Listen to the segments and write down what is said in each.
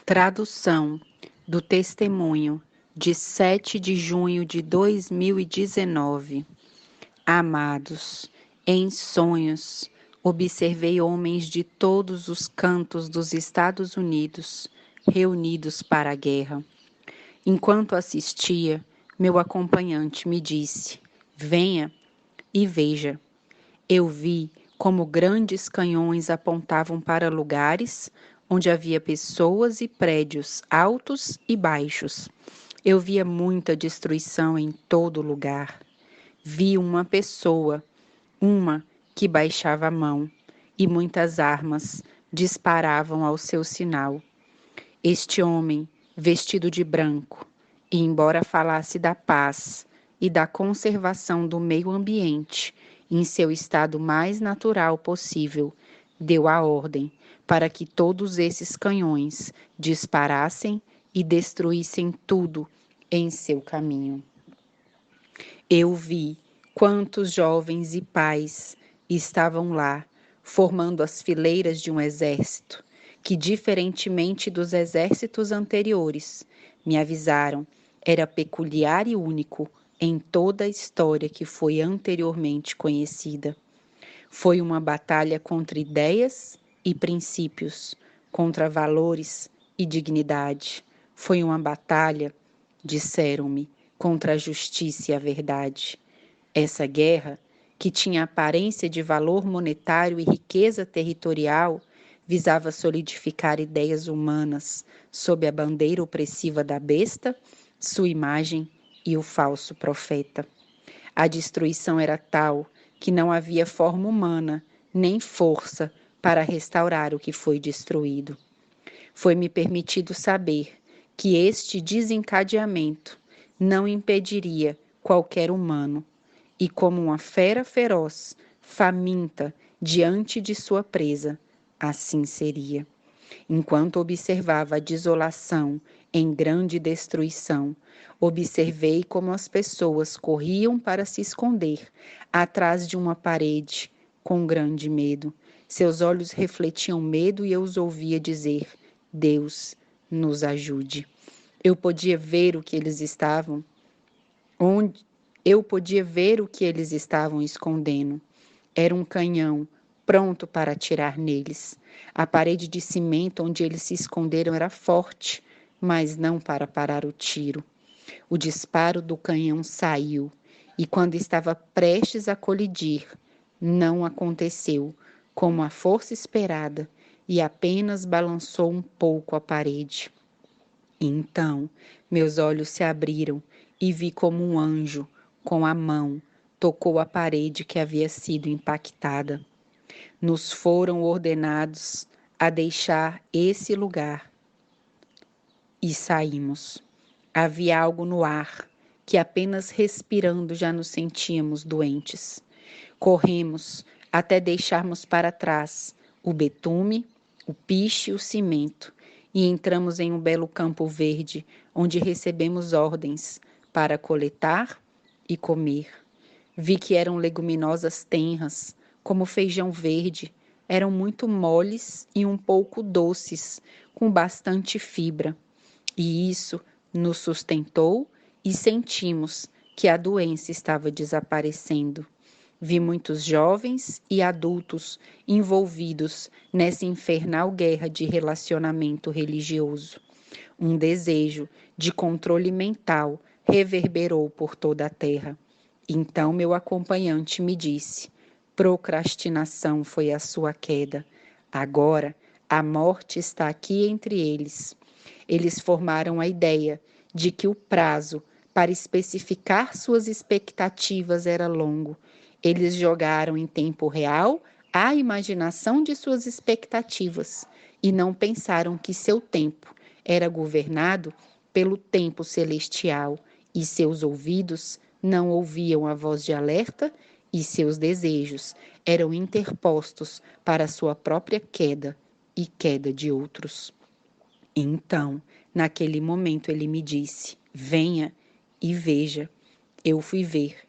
Tradução do testemunho de 7 de junho de 2019. Amados, em sonhos, observei homens de todos os cantos dos Estados Unidos reunidos para a guerra. Enquanto assistia, meu acompanhante me disse: venha e veja. Eu vi como grandes canhões apontavam para lugares onde havia pessoas e prédios altos e baixos. Eu via muita destruição em todo lugar. Vi uma pessoa, uma que baixava a mão, e muitas armas disparavam ao seu sinal. Este homem, vestido de branco, e embora falasse da paz e da conservação do meio ambiente em seu estado mais natural possível, deu a ordem para que todos esses canhões disparassem e destruíssem tudo em seu caminho. Eu vi quantos jovens e pais estavam lá, formando as fileiras de um exército, que, diferentemente dos exércitos anteriores, me avisaram, era peculiar e único em toda a história que foi anteriormente conhecida. Foi uma batalha contra ideias e princípios, contra valores e dignidade. Foi uma batalha, disseram-me, contra a justiça e a verdade. Essa guerra, que tinha aparência de valor monetário e riqueza territorial, visava solidificar ideias humanas sob a bandeira opressiva da besta, sua imagem e o falso profeta. A destruição era tal que não havia forma humana nem força para restaurar o que foi destruído. Foi-me permitido saber que este desencadeamento não impediria qualquer humano, e como uma fera feroz, faminta diante de sua presa, assim seria. Enquanto observava a desolação em grande destruição, observei como as pessoas corriam para se esconder atrás de uma parede com grande medo. Seus olhos refletiam medo e eu os ouvia dizer: Deus nos ajude. Eu podia ver o que eles estavam onde eu podia ver o que eles estavam escondendo. Era um canhão pronto para atirar neles. A parede de cimento onde eles se esconderam era forte, mas não para parar o tiro. O disparo do canhão saiu, e quando estava prestes a colidir, não aconteceu como a força esperada e apenas balançou um pouco a parede. Então, meus olhos se abriram e vi como um anjo, com a mão, tocou a parede que havia sido impactada. Nos foram ordenados a deixar esse lugar e saímos. Havia algo no ar que apenas respirando já nos sentíamos doentes. Corremos até deixarmos para trás o betume, o piche e o cimento e entramos em um belo campo verde onde recebemos ordens para coletar e comer. Vi que eram leguminosas tenras, como feijão verde, eram muito moles e um pouco doces, com bastante fibra. E isso nos sustentou e sentimos que a doença estava desaparecendo. Vi muitos jovens e adultos envolvidos nessa infernal guerra de relacionamento religioso. Um desejo de controle mental reverberou por toda a terra. Então meu acompanhante me disse: procrastinação foi a sua queda. Agora a morte está aqui entre eles. Eles formaram a ideia de que o prazo para especificar suas expectativas era longo. Eles jogaram em tempo real a imaginação de suas expectativas e não pensaram que seu tempo era governado pelo tempo celestial e seus ouvidos não ouviam a voz de alerta e seus desejos eram interpostos para sua própria queda e queda de outros. Então, naquele momento, ele me disse: venha e veja. Eu fui ver.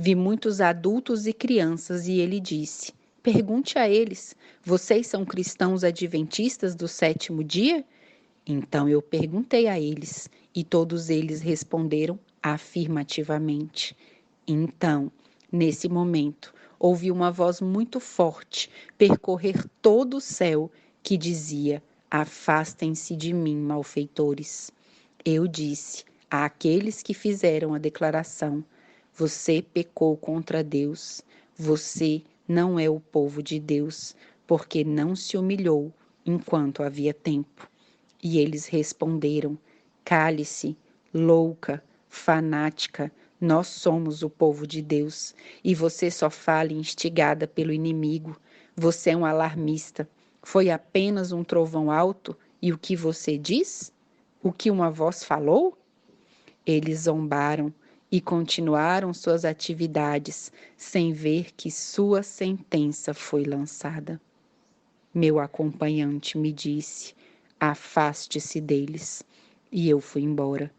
Vi muitos adultos e crianças e ele disse: pergunte a eles: vocês são cristãos adventistas do sétimo dia? Então eu perguntei a eles, e todos eles responderam afirmativamente. Então, nesse momento, ouvi uma voz muito forte percorrer todo o céu que dizia: Afastem-se de mim, malfeitores. Eu disse àqueles que fizeram a declaração: Você pecou contra Deus, você não é o povo de Deus, porque não se humilhou enquanto havia tempo. E eles responderam: Cale-se, louca, fanática, nós somos o povo de Deus, e você só fala instigada pelo inimigo. Você é um alarmista. Foi apenas um trovão alto, e o que você diz? O que uma voz falou? Eles zombaram e continuaram suas atividades, sem ver que sua sentença foi lançada. Meu acompanhante me disse: Afaste-se deles. E eu fui embora.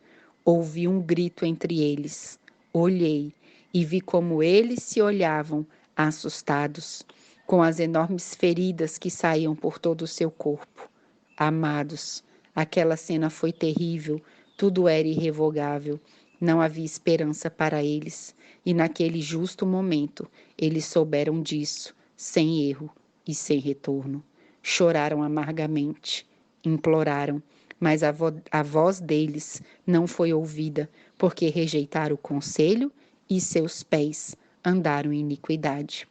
Ouvi um grito entre eles. Olhei e vi como eles se olhavam, assustados, com as enormes feridas que saíam por todo o seu corpo. Amados, aquela cena foi terrível, tudo era irrevogável. Não havia esperança para eles, e naquele justo momento eles souberam disso, sem erro e sem retorno. Choraram amargamente, imploraram, mas a voz deles não foi ouvida, porque rejeitaram o conselho e seus pés andaram em iniquidade.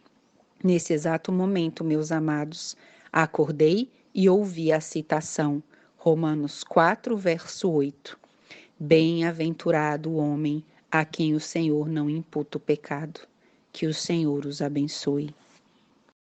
Nesse exato momento, meus amados, acordei e ouvi a citação, Romanos 4, verso 8. Bem-aventurado o homem a quem o Senhor não imputa o pecado. Que o Senhor os abençoe.